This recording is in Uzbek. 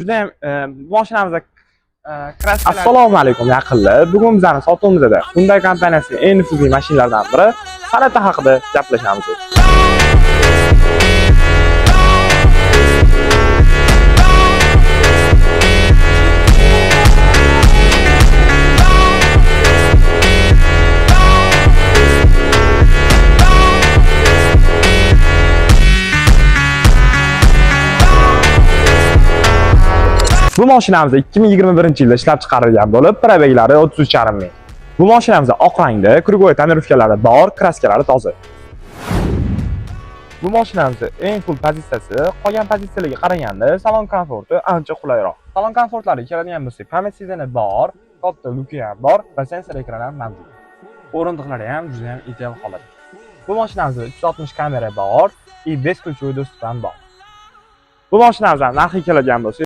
Juda ham mashinamizda Assalomu alaykum yaqinlar. Bugun bizning sotuvimizda Hyundai kompaniyasining eng nufuzli mashinalaridan biri Sonata haqida gaplashamiz. Bu mashinamiz 2021-yilda ishlab chiqarilgan bo'lib, probeglari 33,5 ming. Bu mashinamiz oq rangda, krugoy tonirovkalari bor, kraskalari toza. Bu mashinamiz eng full pozitsiyasi, qolgan pozitsiyalarga qaraganda salon komforti ancha qulayroq. Salon komfortlariga keladigan bo'lsak, pamять sezoni bor, katta luki ham bor va sensor ekran ham mavjud. O'rindiqlari ham juda ham ideal holatda. Bu mashinamizda 360 kamera bor, 5 ключевой достуp ham bor. Bu mashinamizning narxiga keladigan bo'lsak,